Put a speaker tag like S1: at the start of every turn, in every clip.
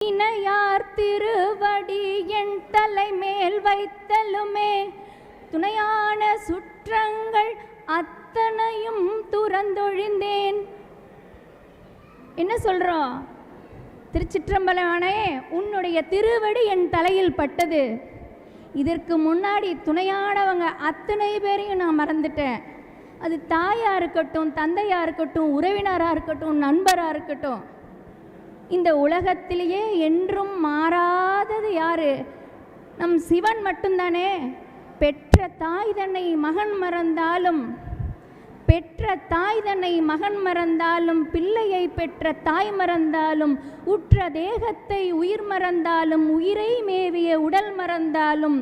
S1: இணையார் திருவடி என் தலைமேல் வைத்தலுமே துணையான சுற்றங்கள் அத்தனையும் துறந்தொழிந்தேன். என்ன சொல்றோம்? திருச்சிற்றம்பலமானே, உன்னுடைய திருவடி என் தலையில் பட்டது. இதற்கு முன்னாடி துணையானவங்க அத்தனை பேரையும் நான் மறந்துட்டேன். அது தாயா இருக்கட்டும், தந்தையா இருக்கட்டும், உறவினராக இருக்கட்டும், நண்பராக இருக்கட்டும். இந்த உலகத்திலேயே என்றும் மாறாதது யாரு? நம் சிவன் மட்டும்தானே. பெற்ற தாய் தன்னை மகன் மறந்தாலும், பெற்ற தாய் தன்னை மகன் மறந்தாலும், பிள்ளையை பெற்ற தாய் மறந்தாலும், உற்ற தேகத்தை உயிர் மறந்தாலும், உயிரை மேவிய உடல் மறந்தாலும்,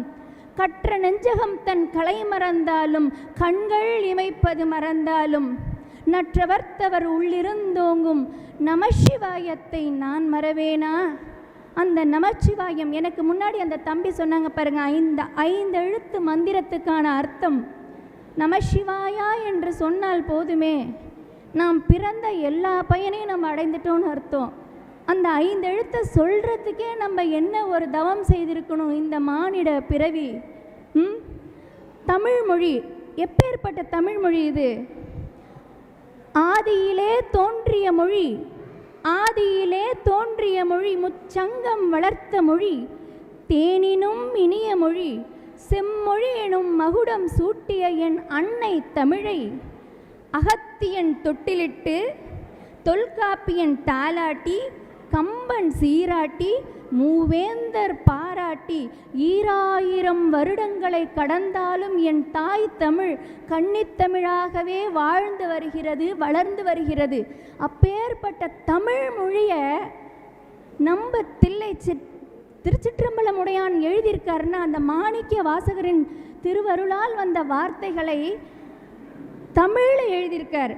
S1: கற்ற நெஞ்சகம் தன் கலை மறந்தாலும், கண்கள் இமைப்பது மறந்தாலும், நற்றவர்த்தவர் உள்ளிருந்தோங்கும் நமசிவாயத்தை நான் மறவேனா? அந்த நமச்சிவாயம், எனக்கு முன்னாடி அந்த தம்பி சொன்னாங்க பாருங்க, ஐந்து எழுத்து மந்திரத்துக்கான அர்த்தம். நமசிவாயா என்று சொன்னால் போதுமே, நாம் பிறந்த எல்லா பயனையும் நம்ம அடைந்துட்டோன்னு அர்த்தம். அந்த 5 எழுத்தை சொல்கிறதுக்கே நம்ம என்ன ஒரு தவம் செய்திருக்கணும் இந்த மானிட பிறவி. தமிழ்மொழி எப்பேற்பட்ட தமிழ்மொழி இது! ஆதியிலே தோன்றிய மொழி, ஆதியிலே தோன்றிய மொழி, முச்சங்கம் வளர்த்த மொழி, தேனினும் இனிய மொழி, செம்மொழி எனும் மகுடம் சூட்டிய என் அன்னை தமிழை அகத்தியன் தொட்டிலிட்டு, தொல்காப்பியன் தாலாட்டி, கம்பன் சீராட்டி, மூவேந்தர் பாராட்டி, 2000 வருடங்களை கடந்தாலும் என் தாய் தமிழ் கன்னித்தமிழாகவே வாழ்ந்து வருகிறது, வளர்ந்து வருகிறது. அப்பேற்பட்ட தமிழ் மொழியை நம்ம திருச்சிற்றம்பலமுடையான் எழுதியிருக்காருன்னா, அந்த மாணிக்க வாசகரின் திருவருளால் வந்த வார்த்தைகளை தமிழில் எழுதியிருக்கார்.